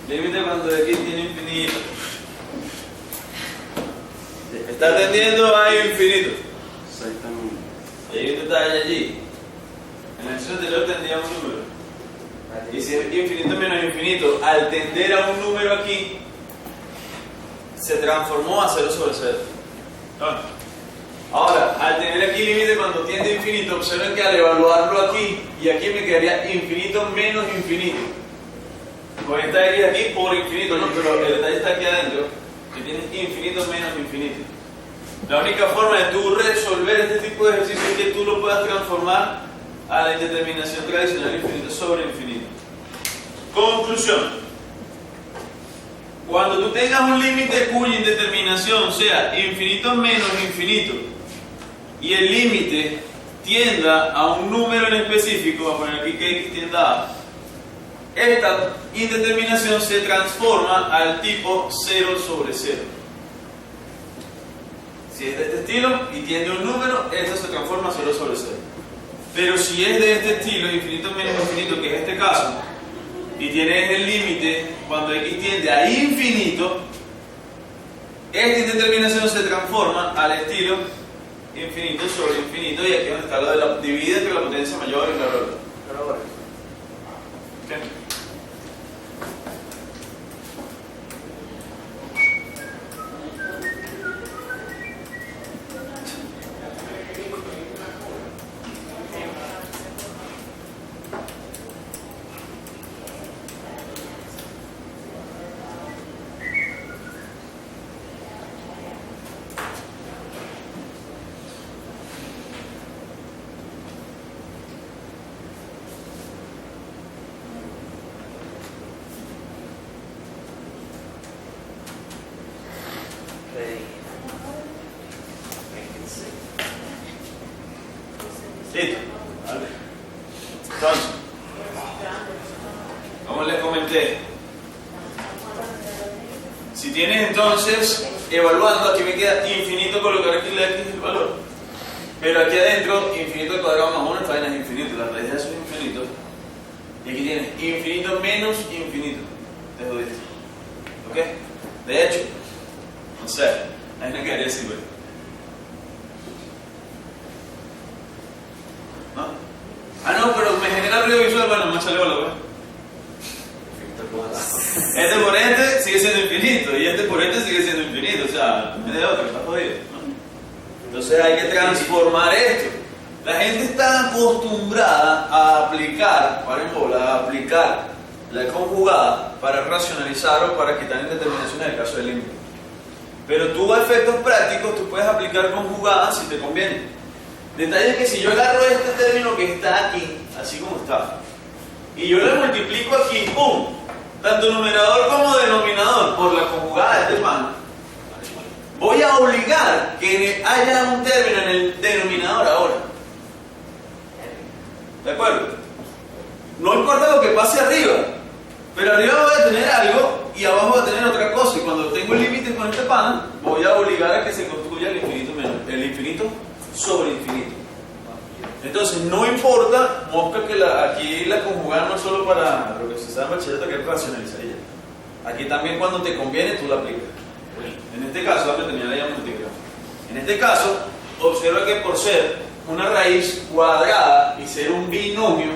Límite cuando x tiene infinito. Está tendiendo a infinito. Exactamente. Y hay un detalle allí. En el ejercicio anterior tendría un número. Y si es infinito menos infinito, al tender a un número aquí, se transformó a 0 sobre 0. Ahora, al tener aquí límite cuando tiende a infinito, observen que al evaluarlo aquí y aquí me quedaría infinito menos infinito. Con esta x aquí por infinito, ¿no? Pero el detalle está aquí adentro, que tienes infinito menos infinito. La única forma de tú resolver este tipo de ejercicio es que tú lo puedas transformar a la indeterminación tradicional infinito sobre infinito. Conclusión. Cuando tú tengas un límite cuya indeterminación sea infinito menos infinito y el límite tienda a un número en específico, voy a poner aquí que x tienda a, esta indeterminación se transforma al tipo 0 sobre 0. Si es de este estilo y tiende a un número, eso se transforma a 0 sobre 0. Pero si es de este estilo, infinito menos infinito, que es este caso, y tienes el límite cuando x tiende a infinito, esta indeterminación se transforma al estilo infinito sobre infinito, y aquí es donde está lo de la divide entre la potencia mayor y la menor. Pero ahora, ¿qué? Listo. Vale. Entonces, como les comenté, si tienes entonces, evaluando, aquí me queda infinito colocar aquí la x el valor, pero aquí adentro, infinito al cuadrado más 1, esta vaina es infinito, la raíz de eso es infinito, y aquí tienes infinito menos infinito, te jodiste, ¿ok? De hecho, no sé, ahí me quedaría así, güey. ¿No? Ah, no, pero me genera ruido visual, bueno, más sale valor, este por este sigue siendo infinito y este por este sigue siendo infinito, o sea, no hay de otro, está jodido, ¿no? Entonces hay que transformar esto. La gente está acostumbrada a aplicar, paren bola, a aplicar la conjugada para racionalizar o para quitar indeterminaciones en el caso del límite. Pero tú a efectos prácticos tú puedes aplicar conjugadas si te conviene. Detalle es que si yo agarro este término que está aquí, así como está, y yo le multiplico aquí, ¡pum!, tanto numerador como denominador por la conjugada de este pan, voy a obligar que haya un término en el denominador ahora. ¿De acuerdo? No importa lo que pase arriba, pero arriba voy a tener algo y abajo voy a tener otra cosa, y cuando tengo el límite con este pan, voy a obligar a que se construya el infinito menos, el infinito sobre infinito. Entonces, no importa, mosca, que aquí la conjugada no es solo para lo que se sabe en bachillerato, que es racionalizar ella. Aquí también cuando te conviene tú la aplicas. En este caso, dame terminar la multiplicación. En este caso, observa que por ser una raíz cuadrada y ser un binomio,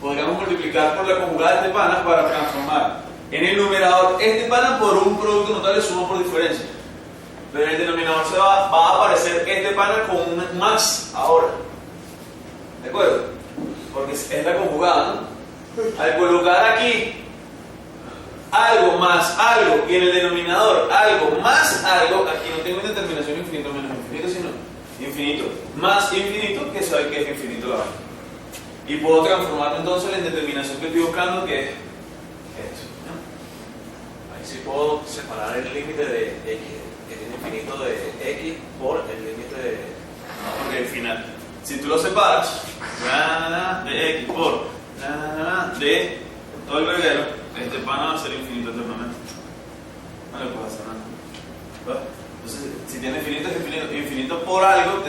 podríamos multiplicar por la conjugada de este pana para transformar en el numerador este pana por un producto notable suma por diferencia. Pero en el denominador va a aparecer este pana con un más ahora. ¿De acuerdo? Porque es la conjugada, ¿no? Al colocar aquí algo más algo y en el denominador algo más algo, aquí no tengo indeterminación infinito menos infinito, sino infinito más infinito, que sabe que es infinito la vaina. Y puedo transformar entonces la indeterminación que estoy buscando, que es esto, ¿no? Ahí sí puedo separar el límite de x, que tiene infinito de x, por el límite de... No, porque al final, si tú lo separas, de x por de todo el verguero, este pan va a ser infinito eternamente. No le puedes hacer nada. Entonces, si tiene infinito, es infinito. Infinito por algo,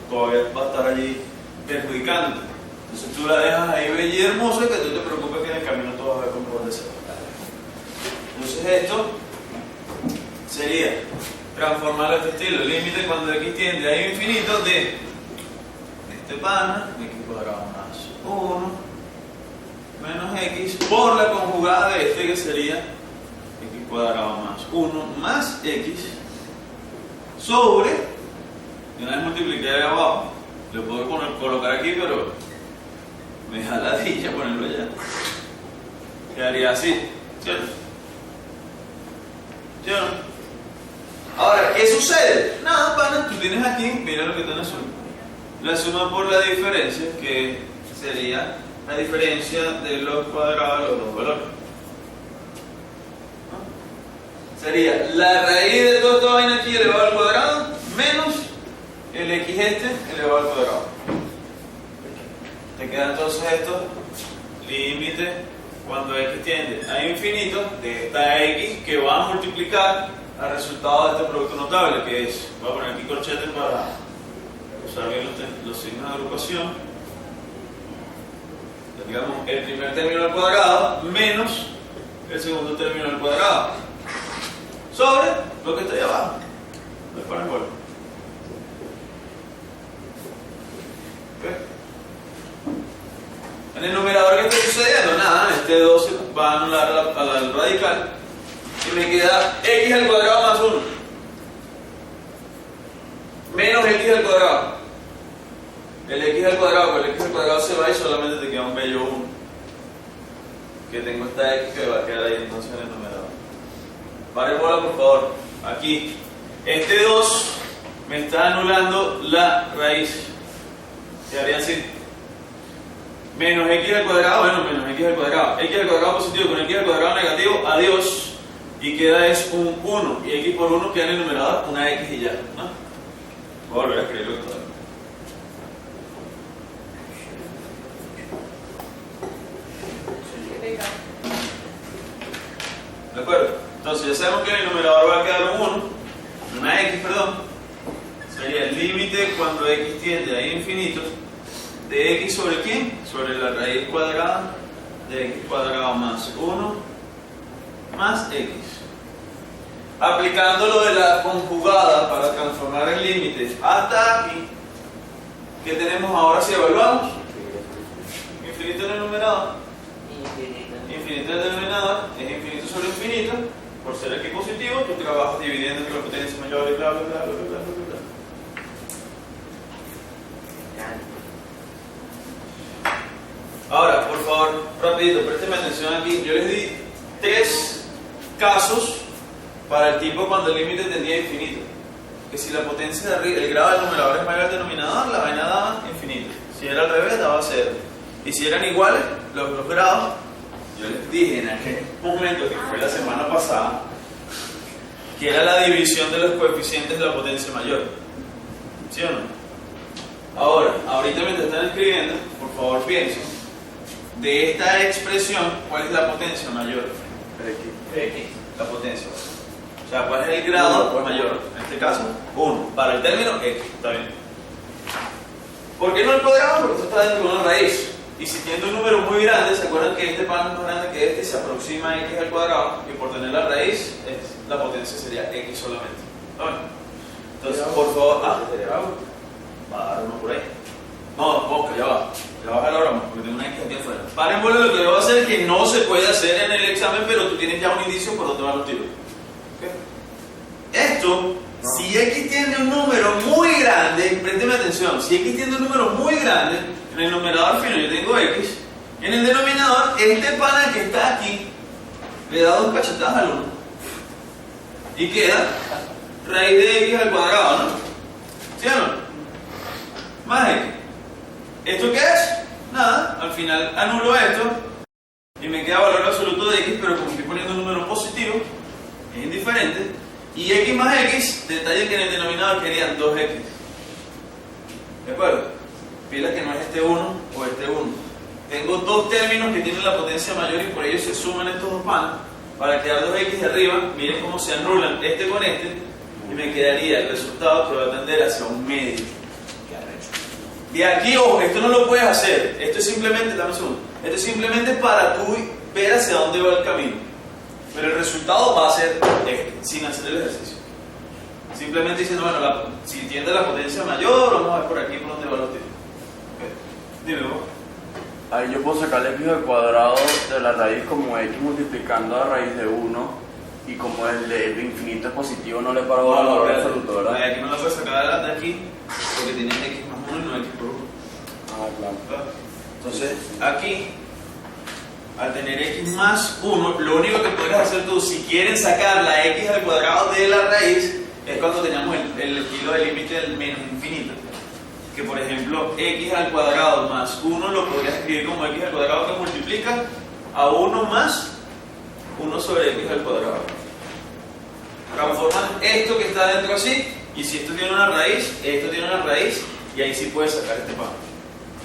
todavía va a estar allí perjudicándote. Entonces tú la dejas ahí bella y hermosa, y que tú te preocupes que en el camino todo va a ver cómo va a ser. Entonces esto sería transformar este estilo, el límite cuando x tiende a infinito de este pana, x cuadrado más 1 menos x por la conjugada de este que sería x cuadrado más 1 más x sobre, y una vez multipliqué de abajo, lo puedo colocar aquí, pero me da ladilla ponerlo allá. Quedaría así, ¿cierto? ¿Sí o no? Ahora, ¿qué sucede? Nada, pana, tú tienes aquí, mira lo que está en azul. La suma por la diferencia, que sería la diferencia de los cuadrados de los dos valores. ¿No? Sería la raíz de toda esta vaina aquí elevado al cuadrado menos el x este elevado al cuadrado. Te queda entonces esto, límite cuando x tiende a infinito de esta x que va a multiplicar al resultado de este producto notable, que es, voy a poner aquí corchetes para usar bien los signos de agrupación. Digamos, el primer término al cuadrado menos el segundo término al cuadrado sobre lo que está ahí abajo. Voy a poner igual. En el numerador, ¿qué está sucediendo? Nada, este 2 va a anular al radical y me queda x al cuadrado más 1 menos x al cuadrado. El x al cuadrado con el x al cuadrado se va y solamente te queda un bello 1, que tengo esta x que va a quedar ahí entonces en el numerador. Paren bola, por favor. Aquí este 2 me está anulando la raíz, quedaría así. Menos x al cuadrado, bueno, menos x al cuadrado. X al cuadrado positivo con x al cuadrado negativo, adiós. Y queda es un 1. Y x por 1 queda en el numerador una x y ya, ¿no? Voy a volver a escribirlo todo. ¿De acuerdo? Entonces ya sabemos que en el numerador va a quedar un 1, una x, perdón. Sería el límite cuando x tiende a infinito de x sobre quién? Sobre la raíz cuadrada de x cuadrado más 1 más x. Aplicando lo de la conjugada para transformar el límite hasta aquí, ¿qué tenemos ahora si evaluamos? Infinito en el numerador, infinito en el denominador, es infinito sobre infinito. Por ser aquí positivo, tú trabajas dividiendo entre la potencia mayor y bla bla bla bla bla bla bla. Ahora, por favor, rapidito, présteme atención aquí. Yo les di 3 casos para el tipo cuando el límite tendía a infinito. Que si la potencia de arriba, el grado del numerador es mayor al denominador, la vaina daba infinito. Si era al revés, daba 0. Y si eran iguales, los grados, yo les dije en aquel momento, que fue la semana pasada, que era la división de los coeficientes de la potencia mayor. ¿Sí o no? Ahora, ahorita mientras están escribiendo, por favor piensen, de esta expresión, ¿cuál es la potencia mayor? X. La potencia. O sea, ¿cuál es el grado mayor? En este caso, 1. Para el término X. Está bien. ¿Por qué no el cuadrado? Porque esto está dentro de una raíz. Y si tiene un número muy grande, ¿se acuerdan que este pan es más grande que este y se aproxima a X al cuadrado? Y por tener la raíz, la potencia sería X solamente. ¿Está bien? Entonces, por favor, va a dar uno por ahí. No, Oscar, ya va. Ya baja la broma, porque tengo una X aquí afuera. Paren, bueno, lo que yo voy a hacer es que no se puede hacer en el examen, pero tú tienes ya un indicio por dónde van los tiros. ¿Okay? Esto, si X tiene un número muy grande, présteme atención, si X tiene un número muy grande, en el numerador final yo tengo X, en el denominador, este pana que está aquí, le da 2 cachetadas al 1. Y queda raíz de X al cuadrado, ¿no? ¿Sí o no? Más X. ¿Esto qué es? Nada, al final anulo esto y me queda valor absoluto de X, pero como estoy poniendo un número positivo, es indiferente. Y X más X, detalle que en el denominador querían 2X. ¿De acuerdo? Pila que no es este 1 o este 1. Tengo 2 términos que tienen la potencia mayor y por ello se suman estos dos panes para quedar 2X de arriba. Miren cómo se anulan este con este y me quedaría el resultado que va a tender hacia un medio. De aquí, ojo, esto no lo puedes hacer. Esto es simplemente, dame un segundo. Esto es simplemente para tú ver hacia dónde va el camino. Pero el resultado va a ser este, sin hacer el ejercicio. Simplemente diciendo, bueno, si tiende a la potencia mayor, vamos a ver por aquí por dónde va los tiros. Okay. Dime vos. Ahí yo puedo sacar el x al cuadrado de la raíz como x multiplicando a raíz de 1 y como el infinito es positivo no le paro a valor absoluto, ¿verdad? Aquí no lo puedes sacar de aquí porque tienes x más 1 y no x por 1. Ah, claro. Entonces aquí, al tener x más 1, lo único que puedes hacer tú si quieren sacar la x al cuadrado de la raíz es cuando teníamos el estilo de límite del menos infinito. Que por ejemplo x al cuadrado más 1 lo podrías escribir como x al cuadrado que multiplica a 1 más 1 sobre x al cuadrado. Transformas esto que está dentro así, y si esto tiene una raíz, esto tiene una raíz, y ahí sí puedes sacar este pan.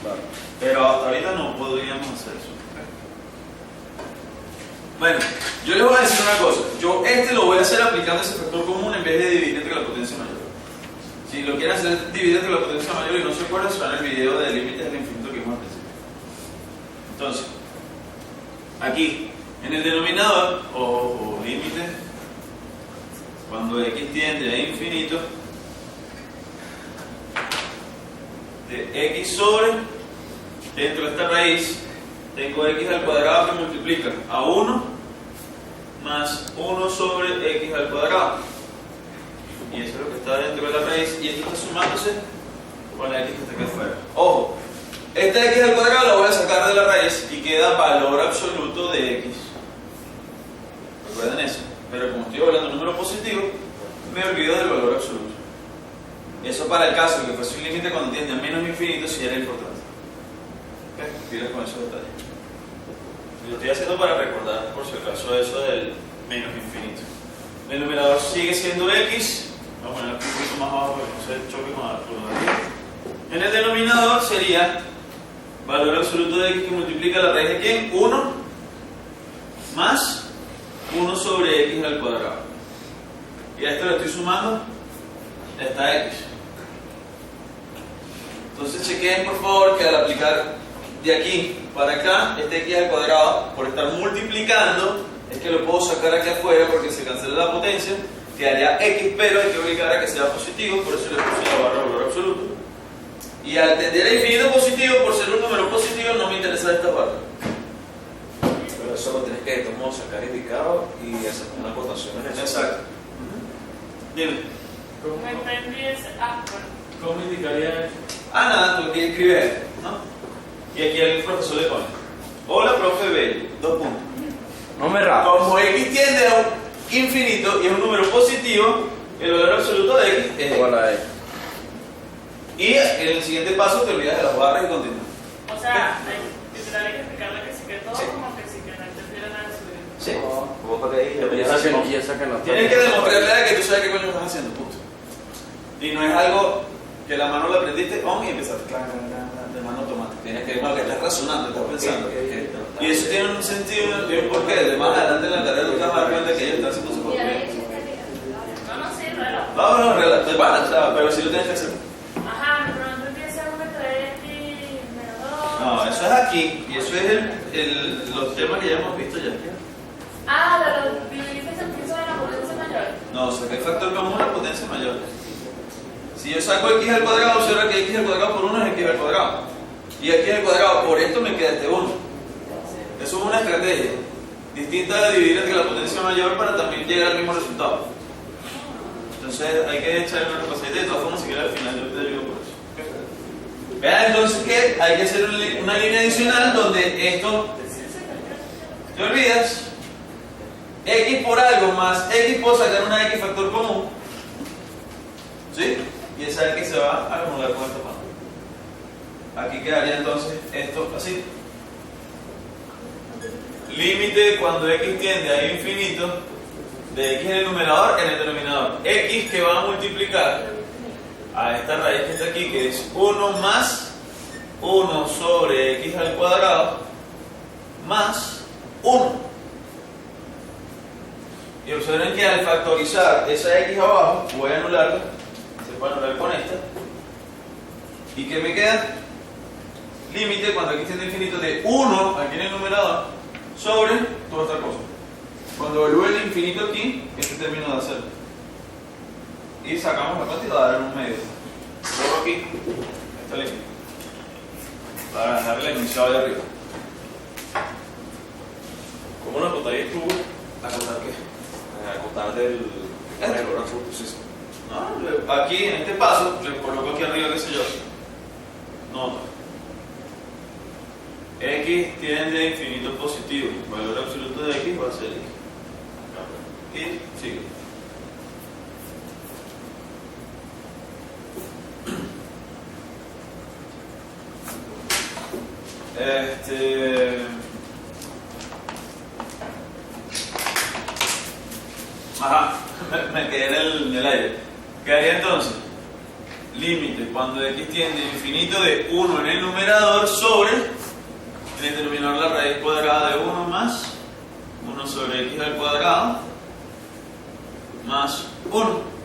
Claro. Pero hasta ahorita no podríamos hacer eso. Bueno, yo les voy a decir una cosa. Yo lo voy a hacer aplicando ese factor común en vez de dividir entre la potencia mayor. Si lo quieren hacer, dividir entre la potencia mayor y no se acuerdan, se van al video de límites del infinito que vimos al principio. Entonces, aquí, en el denominador, o límite, cuando x tiende a infinito, de x sobre, dentro de esta raíz, tengo x al cuadrado que multiplica a 1 más 1 sobre x al cuadrado. Y eso es lo que está dentro de la raíz, y esto está sumándose con la x que está aquí afuera. Ojo, esta x al cuadrado la voy a sacar de la raíz y queda valor absoluto de x. Recuerden eso. Pero como estoy hablando de número positivo, me olvido del valor absoluto. Eso para el caso de que fuese un límite cuando tiende a menos infinito sí era importante. Pilas con esos detalles. Lo estoy haciendo para recordar, por si acaso, eso del menos infinito. El numerador sigue siendo x. Vamos a poner un poquito más abajo para que no se choque con la curva. En el denominador sería valor absoluto de x que multiplica la raíz de ¿quién? 1 más 1 sobre x al cuadrado. Y a esto le estoy sumando esta x. Entonces chequen por favor que al aplicar de aquí para acá, este x al cuadrado, por estar multiplicando, es que lo puedo sacar aquí afuera porque se cancela la potencia, quedaría x, pero hay que obligar a que sea positivo, por eso le puse la barra de valor absoluto. Y al tender a infinito positivo, por ser un número positivo, no me interesa esta barra. Pero eso lo tienes que como sacar indicado y hacer una acotación en eso. Exacto. Dime. No entendí ese. ¿Cómo indicaría eso? Nada, tú aquí escribes esto, ¿no? Y aquí el profesor le pone: hola, profe Bello, 2 puntos. No me rajes. Como x tiende a un infinito y es un número positivo, el valor absoluto de x es Igual a x. Y en el siguiente paso te olvidas de las barras y continúas. O sea, literal hay que explicarle que sí que todo, Sí. como que sí que no entendiera nada de su vida. Sí. Como para que ahí Y esa que no está. Tienes que demostrarle que tú sabes qué coño estás haciendo, punto. Y no es algo que la mano la aprendiste on y empezaste de mano automática. Tienes que, no, que estás razonando, estás pensando. Y eso tiene un sentido, tiene un porqué. De más adelante en la tarea tú te vas a dar cuenta que ella está haciendo su Y ahora porqué. No, sí, raro. No, relato, o sea, pero sí lo tienes que hacer. Ajá, de pronto empieza uno de x menos 2. No, eso es aquí, y eso es los temas que ya hemos visto ya. Pero dividiste el piso de la potencia mayor. No, saqué el factor común la potencia mayor. Si yo saco x al cuadrado, observa que x al cuadrado por 1 es x al cuadrado. Y x al cuadrado por esto me queda este 1. Eso es una estrategia distinta de dividir entre la potencia mayor para también llegar al mismo resultado. Entonces hay que echar una repasada de todas formas si quieres al final yo te ayudo por eso. Vean entonces que hay que hacer una línea adicional donde esto te olvidas. X por algo más x puedo sacar una x factor común. ¿Sí? Y esa x se va a acumular con esta parte. Aquí quedaría entonces esto así. Límite cuando x tiende a infinito de x en el numerador en el denominador. X que va a multiplicar a esta raíz que está aquí, que es 1 más 1 sobre x al cuadrado más 1. Y observen que al factorizar esa x abajo, voy a anularla, se puede anular con esta. ¿Y qué me queda? Límite cuando x tiende a infinito de 1 aquí en el numerador sobre toda esta cosa. Cuando evalúe el infinito aquí, este término da 0. Y sacamos la cuenta y va a dar en un medio. Luego aquí, esta línea. Para dejarle el enunciado de arriba. ¿Cómo lo acotarías tú? ¿Acotar qué? Acotar del valor absoluto, sí, sí. No, aquí en este paso, le coloco aquí arriba, qué sé yo. Nota. X tiende a infinito positivo. El valor absoluto de X va a ser X. Y sigue. Ajá, me quedé en el aire. ¿Qué haría entonces? Límite cuando X tiende a infinito de 1 en el numerador sobre en el denominador la raíz cuadrada de 1 más 1 sobre X al cuadrado más 1.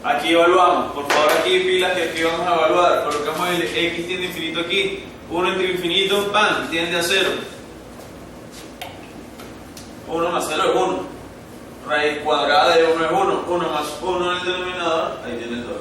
Aquí evaluamos, por favor, aquí pilas que aquí vamos a evaluar. Colocamos el X tiende a infinito aquí, 1 entre infinito, ¡pam!, tiende a 0. 1 más 0 es 1. Raíz cuadrada de 1 es 1. 1 más 1 en el denominador, ahí tienes 2.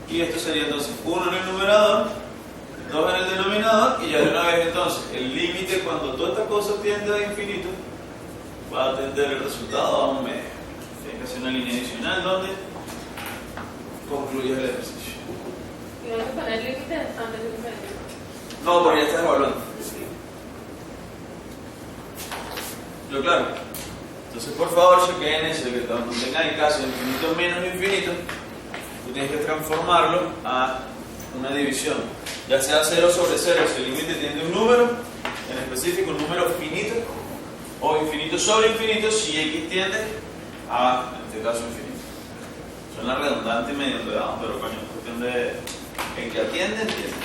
Y esto sería entonces 1 en el numerador, 2 en el denominador, y ya de una vez entonces el límite cuando toda esta cosa tiende a infinito va a tender el resultado a un medio. Tienes que hacer una línea adicional donde concluyes el ejercicio. Y hay que poner límites antes de un medio. No, porque ya estás evaluando. ¿Lo claro? Entonces, por favor, chequen eso, de que cuando tengan el caso de infinito menos infinito, tú tienes que transformarlo a una división. Ya sea 0 sobre 0, si el límite tiene un número, en específico un número finito, o infinito sobre infinito, si X tiende a, en este caso, infinito. Suena redundante y medio enredado, pero coño, es cuestión de en que atiende, entiende.